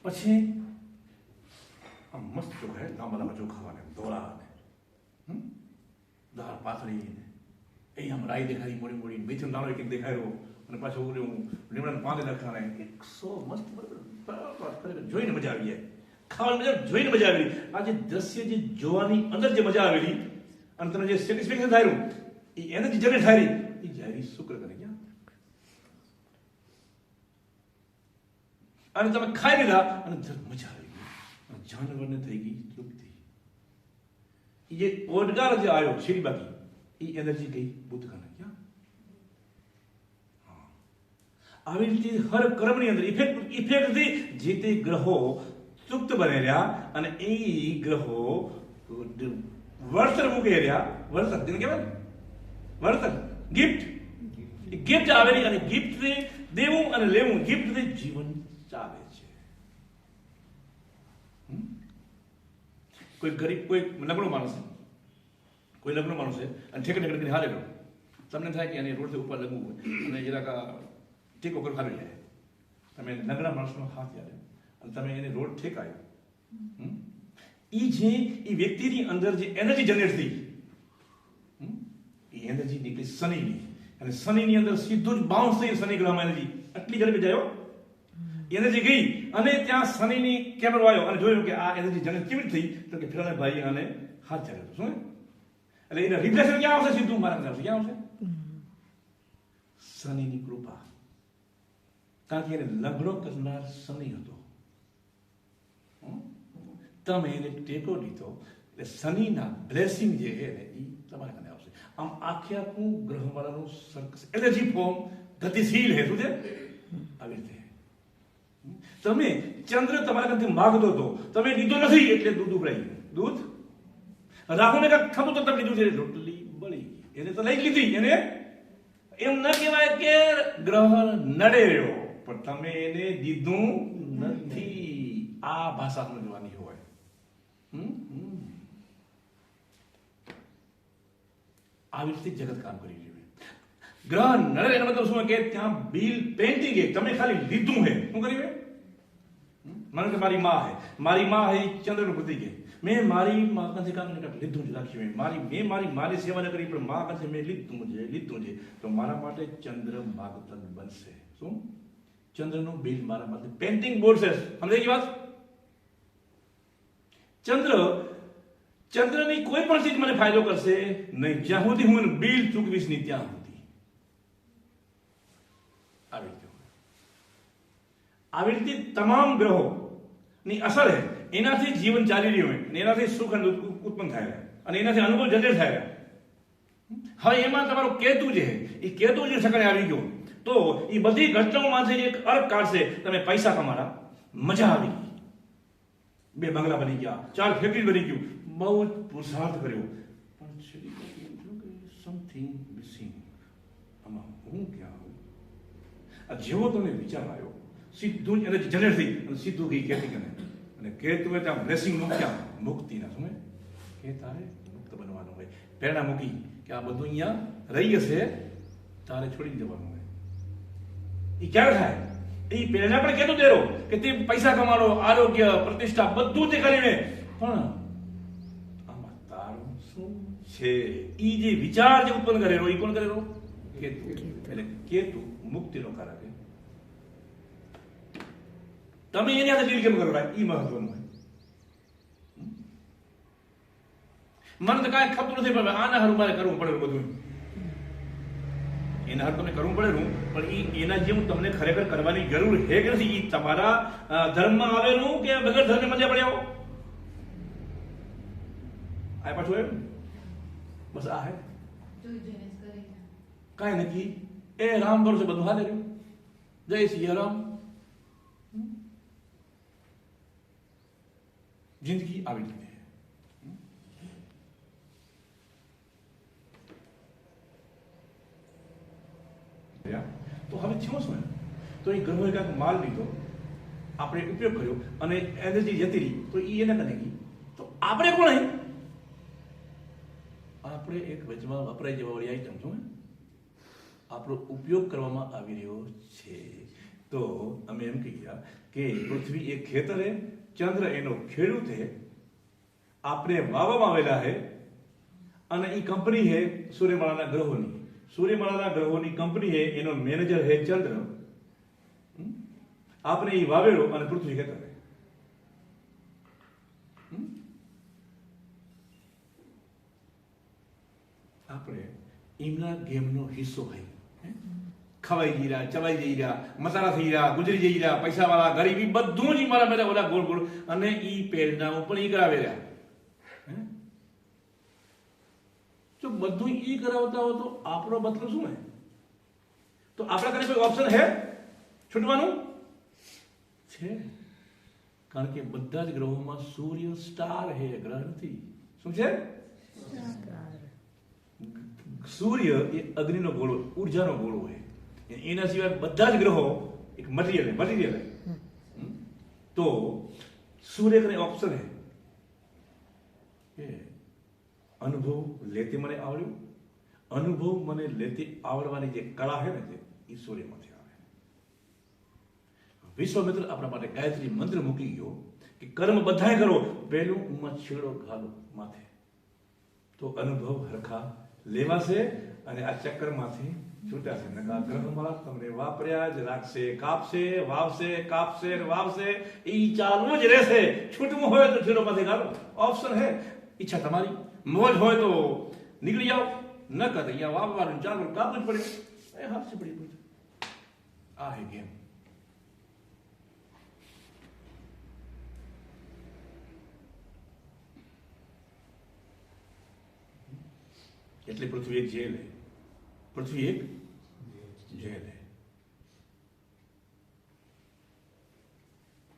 પછી આમ મસ્ત ચોખા હે લાંબા ચોખા ને ધોળા ને દાળ પાથરી ને એ આમ રાઈ દેખાડી મોડી મોડી મેથીનો દાણો એક દેખાયો અને પાછો ઓલું લીમડાનું પાંદે નખાણે 100 મસ્ત જોઈને મજા આવી જાય, ખાવાની મજા જોઈને મજા આવેલી. આ જે દ્રશ્ય જે જોવાની અંદર જે મજા આવેલી અને તમે જે સેટિસ્ફેક્શન થાય એ એનર્જી જનરેટ થાય એ જાય શુક્ર કરે ગયા અને તમે ખાઈ લીધા અને મજા આવી ગઈ, જાનવરને થઈ ગઈ તૃપ્તિ. એ જે ઓડગાર જે આવ્યો છેડી બાકી એ એનર્જી ગઈ બુદ્ધકાને ક્યાં. આવી રીતે હર કર્મની અંદર ઇફેક્ટથી જે તે ગ્રહો તૃપ્ત બને રહ્યા અને એ ગ્રહો વર્તન મૂકે રહ્યા. વર્તન જેને કહેવાય વર્તન ગિફ્ટ આવેલી અને ગિફ્ટથી દેવું અને લેવું, ગિફ્ટથી જીવન ચાલે છે. કોઈ ગરીબ કોઈ નબળો માણસ કોઈ નબળો માણસ છે અને ઠેકડે કરીને હારે ગયો, તમને થાય કે એને રોડથી ઉપર લગવું હોય અને જરાક ટેકો કરી હારી જાય. તમે નબળા માણસનો હાથ યાદ અને તમે એને રોડ ઠેકાયો, એ જે એ વ્યક્તિની અંદર જે એનર્જી જનરેટ થઈ એ એનર્જી નીકળી શનિની અને શનિની અંદર સીધું જ બાઉન્સ થઈ શનિ ગ્રહમાં એનર્જી આટલી ઝડપે જાય એનર્જી ગઈ અને ત્યાં શનિની કેમેરો આવ્યો અને જોયું કે આ એનર્જી જનરેટ કેવી થઈ તો કે ફિરાને ભાઈ આને હાથ ચાલ્યો શું એટલે એને રિપ્લેશન ક્યાં આવશે સીધું મારા અંદર ક્યાં આવશે શનિની કૃપા, કારણ કે એને લગડો કરનાર શનિ હતો. તમે એને ટેકો દીધો એટલે શનિના બ્લેસિંગ જે છે ને એ તમારા કારણે આવશે. આમ આખે આખું ગ્રહમાળાનું એનર્જી ફોર્મ ગતિશીલ છે. શું છે આવી રીતે તમે ચંદ્ર તમારા કારણથી માગતો હતો, તમે લીધો નથી એટલે દૂધ ઉભરાઈ ગયું. દૂધ રાહુને કાંઈક થતું તો તમે લીધું છે રોટલી બળી એને તો લઈ લીધી. એને એમ ન કહેવાય કે ગ્રહ નડે રહ્યો પણ તમે એને દીધું નથી. આ ભાષા સમજવાની હોય. આવી રીતે જગત કામ કરી રહ્યું. ગ્રહ નડે એનો મતલબ શું કે ત્યાં બિલ પેન્ટિંગ તમે ખાલી લીધું હે. શું કર્યું? માનો કે મારી માં હે ચંદ્રનું પ્રતિક હે. મેં મારી માં પાસે કામ લીધું જ રાખ્યું. મેં મારી મારી સેવા ન કરી પણ માં પાસે મેં લીધું છે તો મારા માટે ચંદ્ર માગતન બનશે. શું? ચંદ્રનું બિલ મારા માટે પેન્ટિંગ બોર્ડ છે. સમજાય વાત? ચંદ્રની કોઈ પણ ચીજ મને ફાયદો કરશે નહીં જ્યાં સુધી હું બિલ ચૂકવીશ નહીં ત્યાં સુધી. આવી રીતે તમામ ગ્રહો ની અસર છે એનાથી જીવન ચાલી રહ્યું હોય અને એનાથી સુખ ઉત્પન્ન થાય અને એનાથી અનુભવ જનરેટ થાય. હવે એમાં તમારો કેતુ જે એ કેતુ જે સકળે આવી ગયો તો એ બધી ઘટનાઓમાંથી એક અર્ક કાઢશે. તમે પૈસા કમાડા, મજા આવી ગઈ, 2 બંગલા બની ગયા, 4 ફેક્ટરી બની ગયું, બહુ જ પુરુષાર્થ કર્યો પણ સમથિંગ મિસિંગ. આમાં હું ક્યાં આવું? આ જેવો તમને વિચાર આવ્યો સીધું જ એનર્જી જનરેટ થઈ અને સીધું ગઈ કેતી કરે અને કેતુએ ત્યાં બ્લેસિંગ મૂક્યા મુક્તિના. સમય કે તારે મુક્ત બનવાનું હોય, પ્રેરણા મૂકી કે આ બધું અહીંયા રહી જશે, તારે છોડી જવાનું હોય. એ ક્યારે થાય? એ પ્રેરણા પણ કેતું દેરો કે તે પૈસા કમાડો, આરોગ્ય, પ્રતિષ્ઠા બધું તે કરીને પણ આમાં તારું શું છે? એ જે વિચાર જે ઉત્પન્ન કરેલો એ કોણ કરેલો? કેતુ. એટલે કેતુ મુક્તિનો કારક. તમે એની સાથે ડીલ કેમ કરો ભાઈ? એ મહત્વનું હોય. મને તો કાંઈ ખબર નથી પણ આના હારું મારે કરવું પડે બધું. એના હારું તમને કરવું પડેલું પણ એના જેવું તમને ખરેખર કરવાની જરૂર છે કે નથી? એ તમારા ધર્મમાં આવેલું કે વગર ધર્મ મજા પડ્યા આ પાછું એમ બસ આ હે કાંઈ નથી. એ રામ ભરોસે બધું હાલે રહ્યું. જય સિયા રામ. જિંદગી આવી રીતે તો હવે થયું શું? તો એ ગ્રહોએ કાંઈક માલ લીધો, આપણે ઉપયોગ કર્યો અને એનર્જી જતી રહી તો એ એને કને ગઈ. તો આપણે કોણ? આપણે એક વચમાં વપરાય જવા વાળી આઈટમ છું. આપણો ઉપયોગ કરવામાં આવી રહ્યો છે. તો અમે એમ કહીએ કે પૃથ્વી એક ખેતર હે, ચંદ્ર એનો ખેડૂત હે, આપણે વાવવામાં આવેલા હે, અને એ કંપની હે સૂર્યમાળાના ગ્રહોની. સૂર્યમાળાના ગ્રહોની કંપની હે, એનો મેનેજર હે ચંદ્ર. આપણે એ વાવેલો અને પૃથ્વી ખેતર હે. આપણે એમના ગેમનો હિસ્સો હોય. ખવાઈ જઈ રહ્યા, ચવાઈ જઈ રહ્યા, મસાલા થઈ રહ્યા, ગુજરી જઈ રહ્યા, પૈસા વાળા, ગરીબી બધું જ મારા બધા ઓલા ગોળ ગોળ, અને ઈ પેરના ઉપર ઈ કરાવે રહ્યા. જો બધું ઈ કરાવતા હોય તો આપણો મતલબ શું હે? તો આપણા કને કોઈ ઓપ્શન હે છૂટવાનું છે? કારણ કે બધા જ ગ્રહોમાં સૂર્ય સ્ટાર હે, ગ્રહ નથી. શું છે? સૂર્ય એ અગ્નિનો ગોળો, ઉર્જાનો ગોળો હોય. એના સિવાય બધા જ ગ્રહો એક મટીરિયલ હે. તો સૂર્ય કને ઓપ્શન હે કે અનુભવ લેતે મને આવડ્યું. અનુભવ મને લેતે આવડવાની જે કળા છે ને, એ સૂર્યમાંથી આવે. વિશ્વામિત્ર આપણા માટે ગાયત્રી મંત્ર મૂકી ગયો કે કર્મ બધાય કરો, પહેલું ઉમાં છેડો ઘાલો માથે, તો અનુભવ હરખા લેવાશે અને આ ચક્કરમાંથી છૂટાશે. નકા ગ્રહમાં તમને વાપર્યા જ રાખશે, કાપશે, વાવશે, કાપશે, વાવશે, એ ચાલુ જ રહેશે. છૂટવું હોય તો છેડોમાંથી ઘાલો, ઓપ્શન હે. ઈચ્છા તમારી. મોજ હોય તો નીકળી જાઓ, ન કરે અહીંયા વાવવાનું ચાલુ કાપવું જ પડે. એ હાથથી પડી પડે. આ હે ગેમ. એટલે પૃથ્વી એક જેલ હે. પૃથ્વી એક જેલ હે.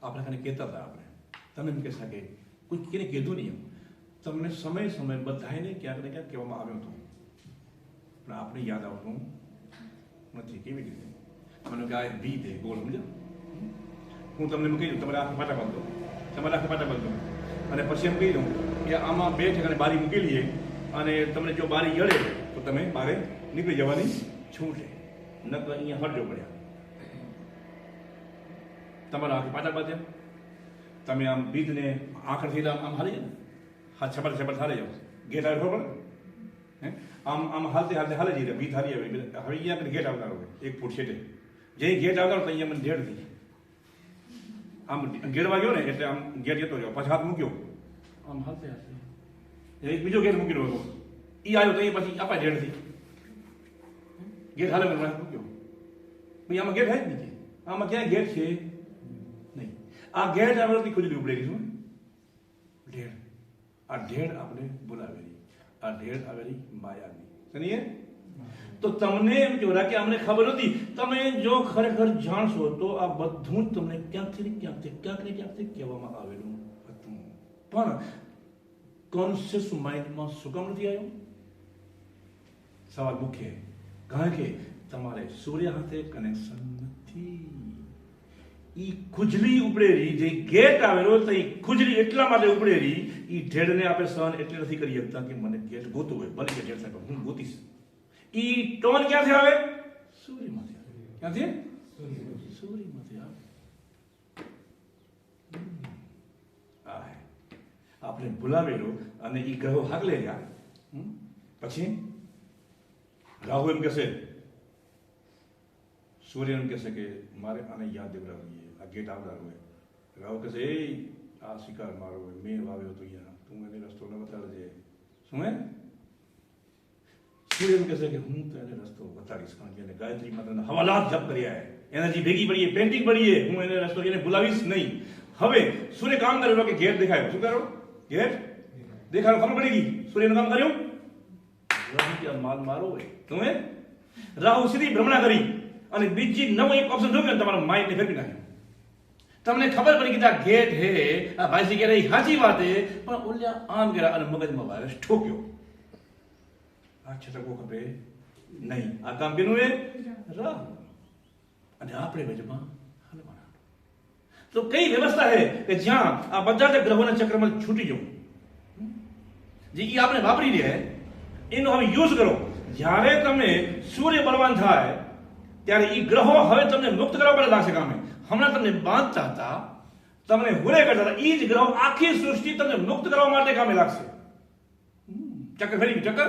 આપણે ખાને કહેતા હતા, આપણે તમે એમ કહેતા કે કોઈ કેને કીધું નહીં, તમને સમય બધાને ક્યાંક ને ક્યાંક કહેવામાં આવ્યું હતું, પણ આપણે યાદ આવતું નથી. કેવી રીતે? મને કે આ બી દે ગોળ, સમજો. હું તમને એમ કહી દઉં, તમારે આંખ પાટા બાંધો, તમારે આંખ પાટા બાંધો, અને પછી એમ કહી દઉં કે આમાં 2 ઠેકાણે બારી મૂકી લઈએ, અને તમને જો બારી જડે તો તમે બારે નીકળી જવાની છૂટ છે. નકર અહીંયા હટજો પડ્યા. તમારા આંખ પાટા બાંધ્યા, તમે આમ બીજને આંખથી આમ હાલી જાય, હા છપડ હાલે જાવ, ગેટ આવે ખબર હે, આમ હાલતે હાલે જઈ રહ્યા, બીજ હાલી આવે. હવે અહીંયા ગેટ આવનાર હોય 1 ફૂટ છેટે, જે ગેટ આવનાર તો અહીંયા મને ઢેડ થઈ આમ ગેડવા ગયો ને, એટલે આમ ગેટ જતો રહ્યો, પાછા હાથ મૂક્યો, આમ હાલતે એક બીજો ગેટ મૂકી રહ્યો હતો, ઈ આવ્યો તો એ પછી આપા ઢેડથી ગેટ હાલે મને હાથ મૂક્યો. ભાઈ આમાં ગેટ હે જ નહીં, આમાં ક્યાંય ગેટ છે નહીં. આ ગેટ આવેલી ખુજલી ઉપડેલી શું ઢેડ. આ ઢેડ આપણે બોલાવેલી, આ ઢેડ આવેલી માયાની. સમજીએ? તો તમને એમ કહેવાય કે અમને ખબર નથી. તમે જો ખરેખર જાણશો તો આ બધું જ તમને ક્યાંક ને ક્યાંકથી કહેવામાં આવેલું હતું, પણ કોન્શિયસ માઇન્ડમાં શું કામ નથી આવ્યું? સવાલ મુખ્ય, કારણ કે તમારે સૂર્ય સાથે કનેક્શન નથી. ઈ ખુજલી ઉપડેરી જે ગેટ આવેલો તો ઈ ખુજલી એટલા માટે ઉપડેરી, ઈ ઢેડને આપણે સહન એટલે નથી કરી શકતા કે મને ગેટ ગોતું હોય, ભલે કે ઢેડ સાહેબ હું ગોતીશ. ઈ ટોન ક્યાંથી આવે? સૂર્યમાંથી આવે. ક્યાંથી? સૂર્યમાંથી આવે. આપણે બોલાવેલો અને ઈ ગ્રહો હાકલે ગયા. પછી રાહુ એમ કહેશે, સૂર્ય એમ કહેશે કે મારે આને યાદ દેવડાવવું જોઈએ, આ ગેટ આવનાર હોય. રાહુ કહેશે એ આ શિકાર મારો હોય, મેં વાવ્યો હતો અહીંયા, તું એને રસ્તો ન બતાડજે. શું હે? સૂર્ય એમ કહેશે કે હું તો એને રસ્તો બતાડીશ, કારણ કે એને ગાયત્રી માતાના હવાલાત જપ કર્યા હે, એનર્જી ભેગી પડીએ, પેન્ટિંગ પડીએ, હું એને રસ્તો એને ભૂલાવીશ નહીં. હવે સૂર્ય કામ કર્યો કે ગેટ દેખાયો. શું કરો? ગેટ દેખાડો, ખબર પડી ગઈ સૂર્યનું કામ કર્યું. રાહુ માલ મારો હોય તમે રાહુ સીધી ભ્રમણા કરી અને બીજી નવો એક ઓપ્શન જોયો, તમારા માઇન્ડ ને ફેરવી નાખ્યો. તમને ખબર પડી કે આ ગેટ હે, આ ભાઈજી કે રહી સાચી વાત હે, પણ ઓલ્યા આમ કર્યા અને મગજમાં વાયરસ ઠોક્યો. આ છટકો ખપે નહીં. આ કામ કેનું હે? રાહુ. અને આપણે વચમાં હલવાના. તો કઈ વ્યવસ્થા હે કે જ્યાં આ બધા જ ગ્રહોના ચક્રમાં છૂટી જવું, જે ઈ આપણે વાપરી રહ્યા એનો હવે યુઝ કરો. જ્યારે તમે સૂર્ય બળવાન થાય ત્યારે એ ગ્રહો હવે તમને મુક્ત કરવા માટે લાગશે કામે. હમણાં તમને બાંધતા હતા, તમને હુરે કરતા હતા, એ જ ગ્રહો આખી સૃષ્ટિ તમને મુક્ત કરવા માટે કામે લાગશે. ચક્કર ફરી ગયું, ચક્કર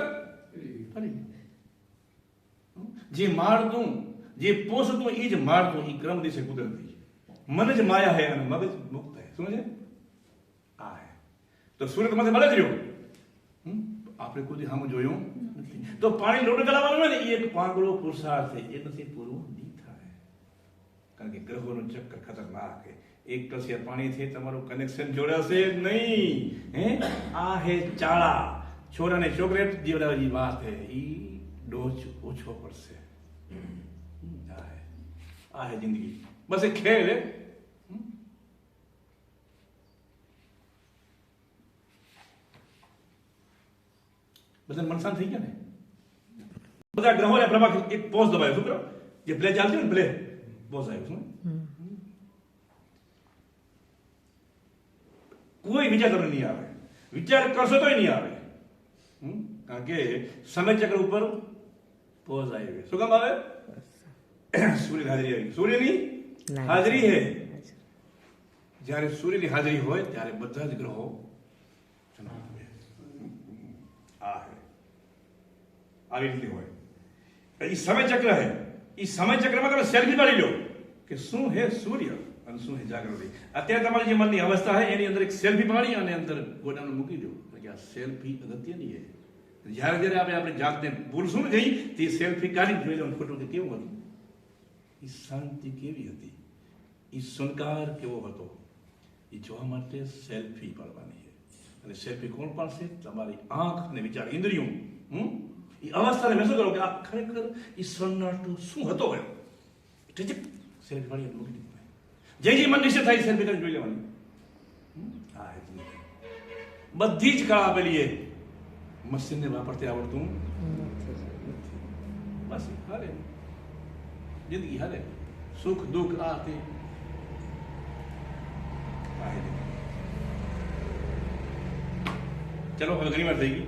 ફરી ગયું. જે મારતું, જે પોષતું એ જ મારતું, એ ક્રમ દિશે કુદરતી. મન જ માયા હે અને મગજ મુક્ત હે. શું છે આ હે? તો સૂર્ય તમારે મળે જ રહ્યો. આપણે કોઈ સામે જોયું નથી. તો પાણી લોટ ગલાવવાનું હોય ને, એ એક પાંગળો પુરુષાર્થ છે, એ નથી પૂરું નહીં થાય. કારણ કે ગ્રહોનું ચક્કર ખતરનાક છે. એક કસિયા પાણીથી તમારું કનેક્શન જોડાશે નહીં. હે આ હે ચાળા, છોરાને ચોકલેટ દેવડાવવાની વાત હે, ઈ ડોઝ ઓછો પડશે. આ હે જિંદગી, બસ એક ખેલ હે. બધા મન શાંત થઈ ગયા ને? બધા ગ્રહો ને પ્રભા એક પોઝ દબાયો. શું કરો? જે પ્લે ચાલતી હોય ને, પ્લે પોઝ આવ્યો. શું કોઈ વિચાર તમને નહીં આવે, વિચાર કરશો તોય નહીં આવે. કારણ કે સમય ચક્ર ઉપર પોઝ આવી. શું કામ આવે? સૂર્યની હાજરી આવી. સૂર્યની હાજરી હે. જ્યારે સૂર્યની હાજરી હોય ત્યારે બધા જ ગ્રહો આવી રીતે હોય. એ સમય ચક્ર હે. એ સમય ચક્રમાં તમે સેલ્ફી પાડી લો કે શું હે સૂર્ય અને શું હે જાગૃતિ. અત્યારે તમારી જે મનની અવસ્થા હે એની અંદર એક સેલ્ફી પાડી અને અંદર ગોડાનું મૂકી દો. કે આ સેલ્ફી અગત્યની હે. જ્યારે જ્યારે આપણે જાતને ભૂલશું ને જઈ તે સેલ્ફી કાઢી જોઈ લો ખોટું કે કેવું હતું, એ શાંતિ કેવી હતી, એ સુનકાર કેવો હતો, એ જોવા માટે સેલ્ફી પાડવાની છે. અને સેલ્ફી કોણ પાડશે? તમારી આંખ અને વિચાર ઇન્દ્રિયો. એ અવસ્થાને મેં શું કરો કે આ ખરેખર એ સન્નાટો શું હતો એમ સેલ્ફી પાડી મૂકી દીધું. જે જે મન નિશ્ચય થાય સેલ્ફી કરી જોઈ લેવાની. બધી જ કળા આપેલી એ મશીનને વાપરતે આવડતું બસ હાલે જિંદગી, હાલે સુખ દુઃખ આ તે. ચલો હવે ઘણી વાર થઈ ગઈ.